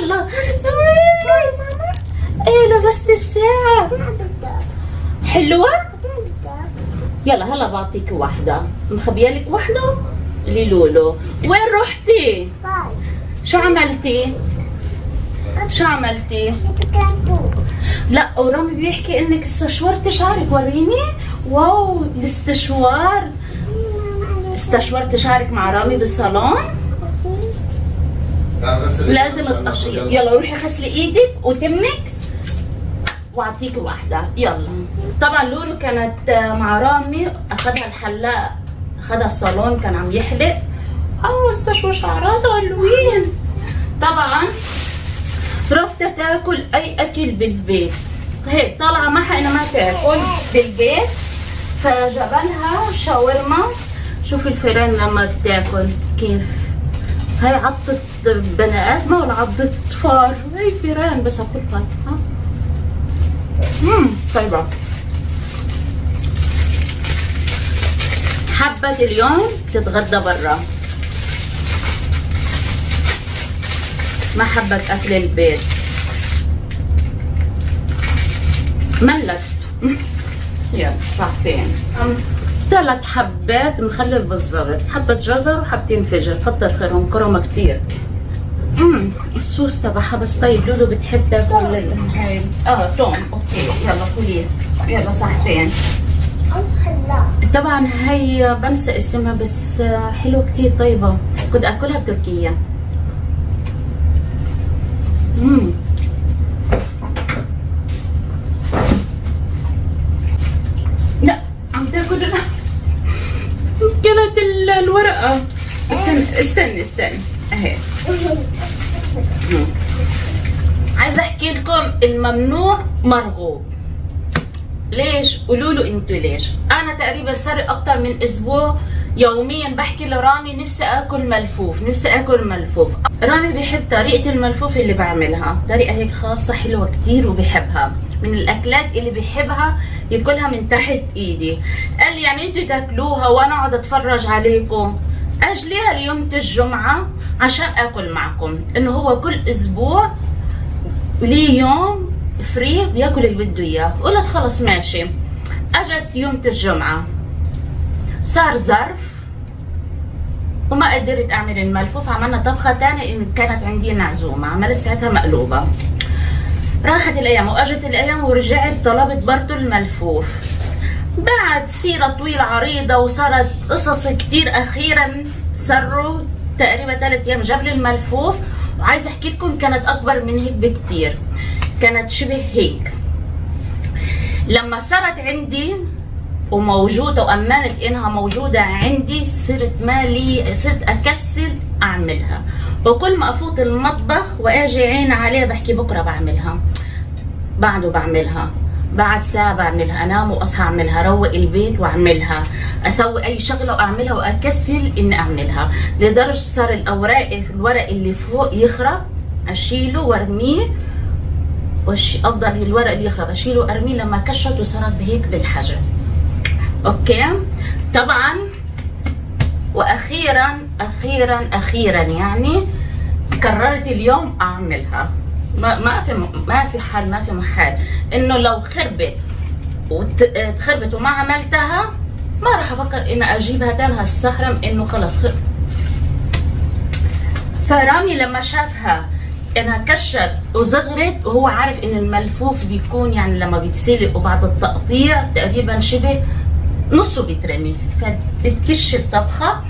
يلا. ايه لبست الساعة حلوة؟ يلا هلا بعطيك واحدة، مخبيه لك واحدة للولو. وين رحتي؟ شو عملتي؟ شو عملتي؟ لا ورامي بيحكي انك استشورتي شعرك، وريني. واو الاستشوار، استشورتي شعرك مع رامي بالصالون؟ لازم تقشري. يلا روحي غسلي ايدك وتمك واعطيكي واحدة. يلا. طبعا لولو كانت مع رامي، اخذها الحلاق، اخذها الصالون كان عم يحلق. استشوى شعراتها حلوين. طبعا رفضت تاكل اي اكل بالبيت، هيك طالعه معها انها ما تاكل بالبيت، فجابلها شاورما. شوفي الفيران لما بتاكل كيف، هاي عضة بني ادمه ولا عضة فار؟ هاي فيران بس اكلها. طيبه. حبت اليوم تتغدى برا، ما حبت اكل البيت، ملت. يلا صحتين، 3 حبات مخلل بالضبط، حبة جزر وحبتين فجل، كتر خيرهم كرمة كتير. الصوص تبعها بس طيب. لولو بتحب تاكل هاي توم. اوكي يلا كلي. يلا صحتين. طبعا هي بنسى اسمها بس حلوة كتير طيبة، كنت اكلها بتركيا. لا عم تاكل. كانت الورقة. استني اهي. عايزة احكي لكم الممنوع مرغوب. ليش؟ قولوا له انتوا ليش. انا تقريبا صار اكتر من اسبوع يوميا بحكي لرامي نفسي اكل ملفوف، نفسي اكل ملفوف. رامي بيحب طريقة الملفوف اللي بعملها، طريقة هيك خاصة حلوة كتير وبيحبها، من الاكلات اللي بيحبها ياكلها من تحت ايدي. قال لي يعني انتوا تاكلوها وانا اقعد اتفرج عليكم؟ اجليها ليوم الجمعة عشان اكل معكم. انه هو كل اسبوع ليه يوم فري بياكل اللي بده اياه. قلت خلص ماشي. اجت يوم الجمعة صار ظرف وما قدرت اعمل الملفوف، عملنا طبخة تانية ان كانت عندي معزومة، عملت ساعتها مقلوبة. راحت الايام واجت الايام ورجعت طلبت برضه الملفوف. بعد سيرة طويلة عريضة وصارت قصص كتير، اخيرا صاروا تقريبا 3 ايام جاب لي الملفوف. وعايزة احكي لكم كانت اكبر من هيك بكتير، كانت شبه هيك. لما صارت عندي وموجودة وأمنت إنها موجودة عندي، صرت أكسل أعملها. وكل ما أفوت المطبخ وأجي عين عليها بحكي بكرة بعملها، بعده بعملها، بعد ساعة بعملها، أنام وأصحى أعملها، روق البيت وأعملها، أسوي أي شغلة وأعملها وأكسل إني أعملها. لدرجة صار الورق اللي فوق يخرب أشيله وأرميه، أفضل الورق اللي يخرب أشيله وأرميه. لما كشت وصارت بهيك بالحجم. اوكي. طبعا واخيرا يعني قررت اليوم اعملها. ما في حل، ما في محال انه لو خربت وتخربت وما عملتها ما راح افكر اني اجيبها تاني هستحرم انه خلص فرامي لما شافها انها كشت وصغرت، وهو عارف ان الملفوف بيكون يعني لما بيتسلق وبعد التقطيع تقريبا شبه نصه بيترمي، فبتكش الطبخة.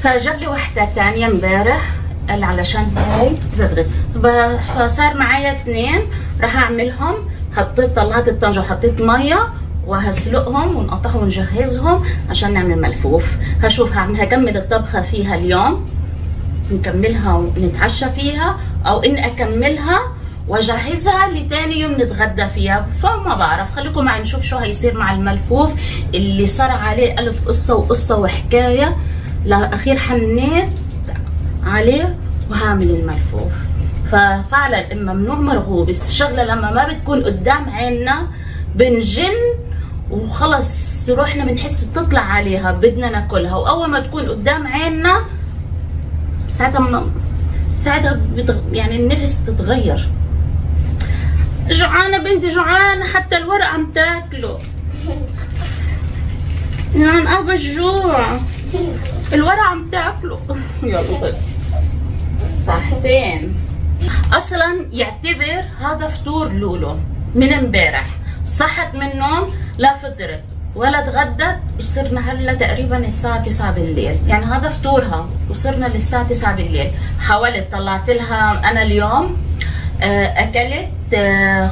فجاب لي واحدة تانية امبارح قال علشان هاي صغرت، فصار معايا 2 راح اعملهم. طلعت الطنجة وحطيت مية وهسلقهم ونقطعهم ونجهزهم عشان نعمل ملفوف. هشوف هكمل الطبخة فيها اليوم، نكملها ونتعشى فيها، او اني اكملها واجهزها لتاني يوم نتغدى فيها. فما بعرف، خليكم معي نشوف شو هيصير مع الملفوف اللي صار عليه 1000 قصة وقصة وحكاية. لاخير حنيت عليه وهعمل الملفوف. ففعلا ممنوع مرغوب، الشغلة لما ما بتكون قدام عيننا بنجن وخلص روحنا بنحس بتطلع ساعتها يعني النفس تتغير. جوعانة بنتي جوعانة، حتى الورق عم تاكله. يعني ابى الجوع، الورق عم تاكله. يلا بس صحتين. اصلا يعتبر هذا فطور لولو من امبارح. صحت من النوم لا فطرت ولا تغدت، وصرنا هلا تقريبا الساعة 9 بالليل، يعني هذا فطورها وصرنا للساعة 9 بالليل. حاولت طلعت لها انا اليوم اكلت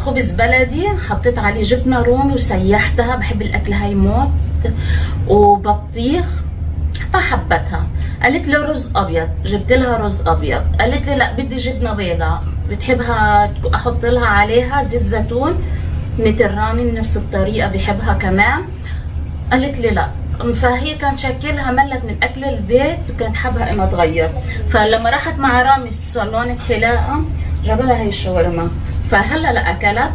خبز بلدي، حطيت عليه جبنة رومي وسيحتها، بحب الاكل هاي موت، وبطيخ ما حبتها. قالت لي رز ابيض، جبت لها رز ابيض. قالت لي لا بدي جبنه بيضاء، بتحبها احط لها عليها زيت زيتون مثل رامي نفس الطريقه بحبها كمان. قالت لي لا، فهي كان شكلها ملت من اكل البيت وكانت حابه انها تغير. فلما راحت مع رامي صالون حلاقه جاب لها هي الشاورما، فهلا لا اكلت.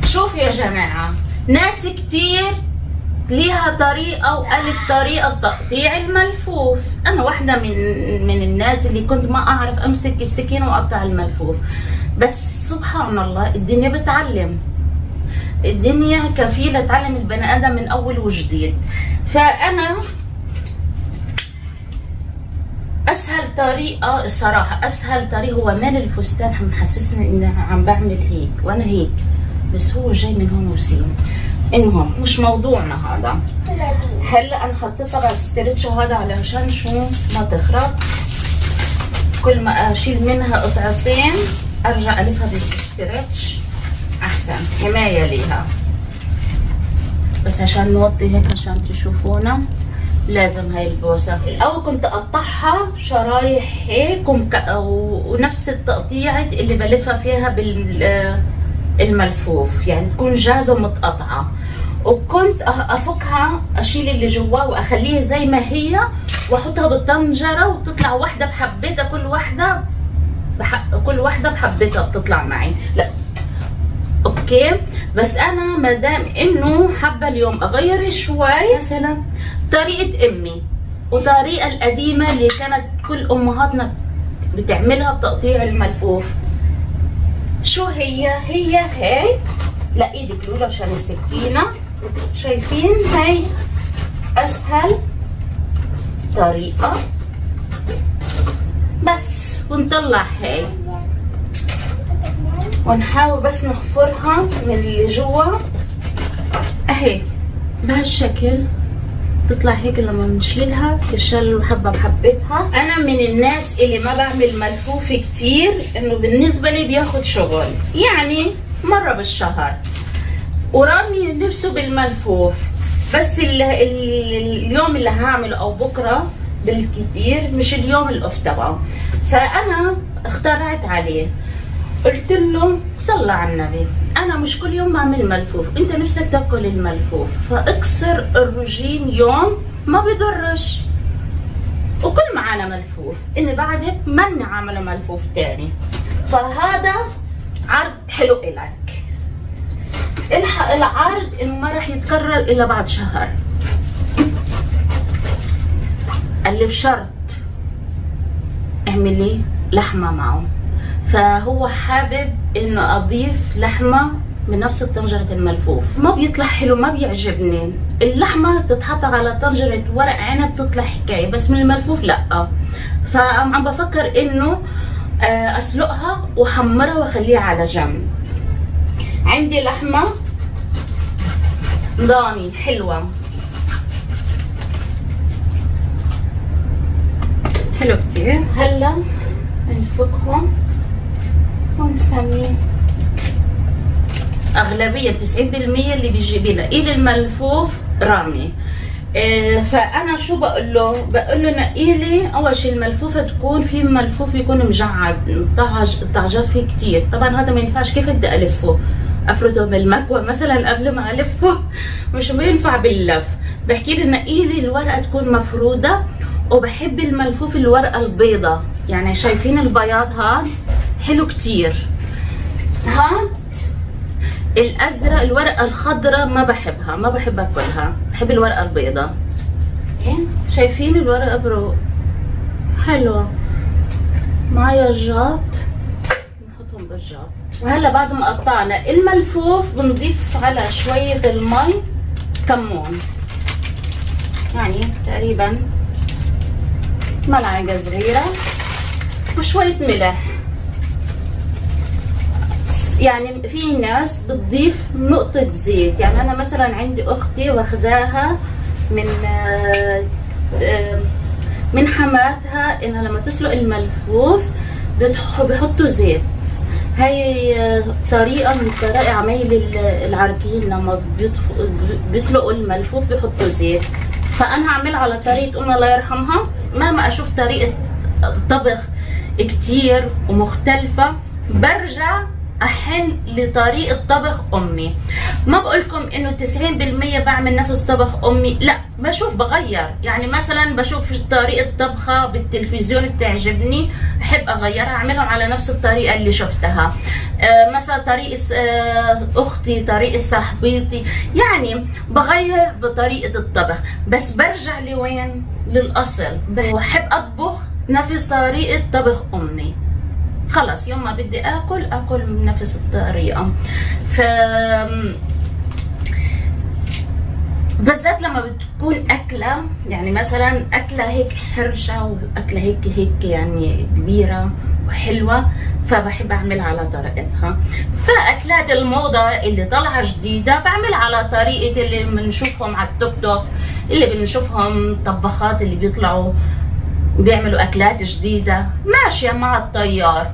شوف يا جماعه، ناس كتير ليها طريقة وألف طريقة تقطيع الملفوف. أنا واحدة من الناس اللي كنت ما أعرف أمسك السكينة وأقطع الملفوف، بس سبحان الله الدنيا بتعلم، الدنيا كفيلة تعلم البني آدم من أول وجديد. فأنا أسهل طريقة الصراحة، أسهل طريقة هو مال الفستان محسسني إني عم بعمل هيك وأنا هيك، بس هو جاي من هون وسين. المهم مش موضوعنا هذا. هلا انا حطيت طبعا الستريتش هذا علشان شو ما تخرب، كل ما اشيل منها قطعتين ارجع الفها بالستريتش احسن، حمايه ليها. بس عشان نوطي هيك عشان تشوفونا لازم هاي البوسه. الاول كنت اقطعها شرايح هيك ونفس التقطيعه اللي بلفها فيها الملفوف، يعني تكون جاهزه ومتقطعه. وكنت افكها اشيل اللي جواه واخليها زي ما هي واحطها بالطنجره وتطلع واحده بحبتها، كل واحده بحبتها بتطلع معي. لا اوكي، بس انا ما دام انه حابه اليوم اغير شوي، مثلا طريقه امي وطريقه القديمه اللي كانت كل امهاتنا بتعملها بتقطيع الملفوف. شو هي هاي، لا ايدك لولا عشان السكينه. شايفين هاي اسهل طريقه، بس ونطلع هاي ونحاول بس نحفرها من اللي جوا اهي بهالشكل تطلع هيك. لما نشيلها تشال حبه بحبتها. انا من الناس اللي ما بعمل ملفوف كتير، انه بالنسبه لي بياخد شغل، يعني مره بالشهر. ورامي نفسه بالملفوف، بس اليوم اللي هعمله او بكره بالكتير، مش اليوم الاوف تبعه. فانا اخترعت عليه، قلت له صلى على النبي، انا مش كل يوم بعمل ملفوف، انت نفسك تاكل الملفوف، فاكسر الروجين يوم ما بيضرش، وكل معانا ملفوف، ان بعد هيك من عامله ملفوف تاني. فهذا عرض حلو الك، الحق العرض انه ما راح يتكرر الا بعد شهر. قال لي بشرط اعملي لحمه معه، فهو حابب انه اضيف لحمه من نفس طنجره الملفوف. ما بيطلع حلو، ما بيعجبني. اللحمه تتحط على طنجره ورق عنب تطلع حكايه، بس من الملفوف لا. فعم بفكر انه اسلقها واحمرها واخليها على جنب. عندي لحمه ضاني حلوه، حلو كتير. هلا نفكهم ونسميه. اغلبيه 90% اللي بيجيب لي الملفوف رامي. فانا شو بقول له نقي لي اول شيء الملفوفه تكون في ملفوف يكون مجعد الطعجات فيه كتير. طبعا هذا ما ينفعش، كيف بدي الفه؟ افرده بالمكوى مثلا قبل ما الفه؟ مش بينفع باللف. بحكي لي نقي لي الورقه تكون مفروده، وبحب الملفوف الورقه البيضه، يعني شايفين البياض هاد حلو كتير. هاد الازرق الورقه الخضراء ما بحبها، ما بحب اكلها، بحب الورقه البيضاء. شايفين الورقه برو حلوة. معايا الجاط، نحطهم بالجاط. وهلا بعد ما قطعنا الملفوف بنضيف على شوية المي كمون، يعني تقريبا ملعقة صغيرة، وشوية ملح. يعني في ناس بتضيف نقطة زيت، يعني أنا مثلا عندي أختي واخداها من حماتها إنها لما تسلق الملفوف بيحطوا زيت. هاي طريقة من طرائق عمايل العرقيين، لما بيسلقوا الملفوف بيحطوا زيت. فأنا هعملها على طريقة أمي الله يرحمها. مهما أشوف طريقة طبخ كتير ومختلفة برجع أحن لطريقة طبخ أمي. ما بقولكم إنه 90% بعمل نفس طبخ أمي، لا، بشوف بغير. يعني مثلا بشوف طريقة طبخة بالتلفزيون بتعجبني، أحب أغيرها أعملهم على نفس الطريقة اللي شفتها. مثلا طريقة أختي، طريقة صاحبتي، يعني بغير بطريقة الطبخ. بس برجع لوين؟ للأصل. بحب أطبخ نفس طريقة طبخ أمي. خلص يوم ما بدي اكل من نفس الطريقه. ف بالذات لما بتكون اكله، يعني مثلا اكله هيك حرشه واكله هيك يعني كبيره وحلوه، فبحب اعملها على طريقتها. فاكلات الموضه اللي طالعه جديده بعمل على طريقه اللي بنشوفهم على التيك توك، اللي بنشوفهم طباخات اللي بيطلعوا بيعملوا اكلات جديده ماشيه مع التيار.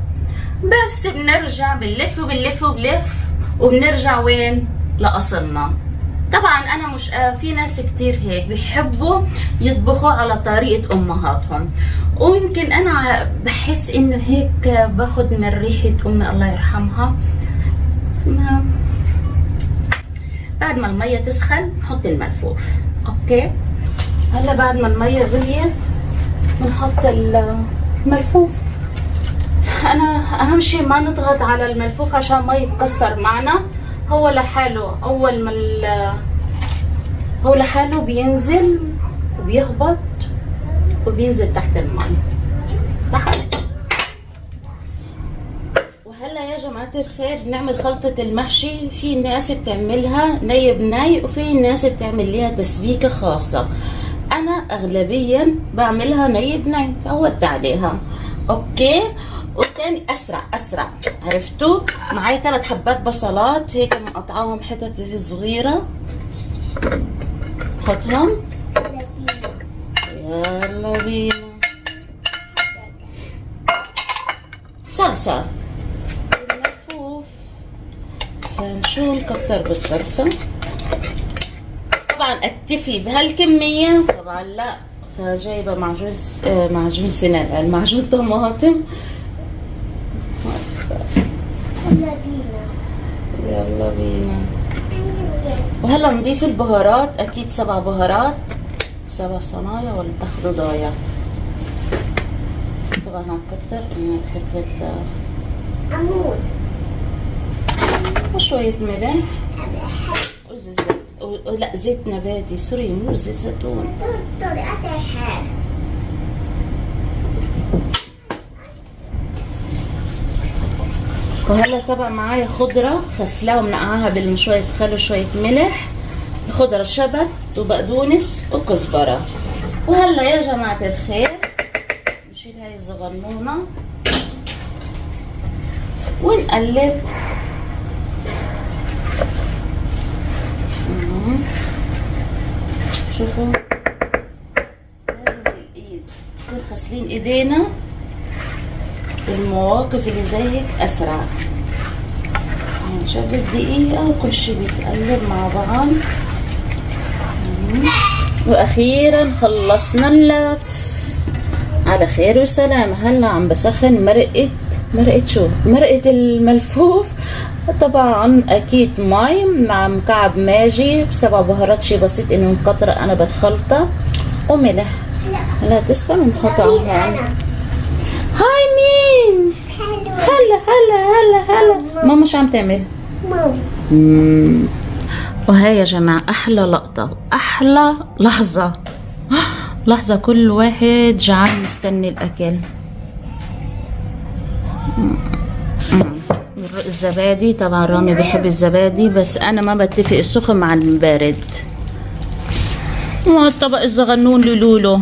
بس بنرجع بنلف وبنرجع وين؟ لاصلنا. طبعا انا مش في ناس كتير هيك بيحبوا يطبخوا على طريقه امهاتهم، ويمكن انا بحس انه هيك باخد من ريحه امي الله يرحمها. بعد ما الميه تسخن نحط الملفوف. اوكي، هلا بعد ما الميه غليت بنحط الملفوف. انا اهم شيء ما نضغط على الملفوف عشان ما يتكسر معنا. هو لحاله اول ما هو لحاله بينزل وبيهبط وبينزل تحت المي لحاله. وهلا يا جماعة الخير نعمل خلطة المحشي. في ناس بتعملها ني بني، وفي ناس بتعمل ليها تسبيكة خاصة. انا اغلبيا بعملها ني بني، تعودت عليها. اوكي، والتاني اسرع. عرفتوا؟ معي 3 حبات بصلات هيك مقطعاهم حتت صغيره، حطهم. يلا بينا. صلصه الملفوف، فنشو نكتر بالصلصه. طبعا اكتفي بهالكميه؟ طبعا لا، فجايبه معجون سنان، معجون طماطم. يلا بينا. وهلا نضيف البهارات. اكيد 7 بهارات، 7 صنايع والاخضر ضايع. طبعا هنكتر، انا بحب عمود وشويه ملح وزيت. لا، زيت نباتي، سوري، مو زيت زيتون. طريقة الحال. وهلا طبعا معايا خضرة غسلاها ومنقعاها بشوية خل وشوية ملح. خضرة شبت وبقدونس وكزبرة. وهلا يا جماعة الخير نشيل هاي الصغنونة ونقلب. شوفوا، لازم بالايد نكون غاسلين ايدينا بالمواقف اللي زي هيك اسرع. هنشغل دقيقة وكل شي بيتقلب مع بعض. واخيرا خلصنا اللف على خير وسلام. هلا عم بسخن مرقة شو؟ مرقة الملفوف. طبعا اكيد مي مع مكعب ماجي ب7 بهارات، شي بسيط انه مكترة انا بالخلطة، وملح. هلا تسخن ونحطها على هون. هاي مين؟ هلا ماما شو عم تعمل؟ وهي يا جماعة احلى لقطة واحلى لحظة. لحظة، كل واحد جعان مستني الأكل. الزبادي طبعا رامي بيحب الزبادي، بس أنا ما بتفق السخن مع البارد. والطبق الصغنون لولولو.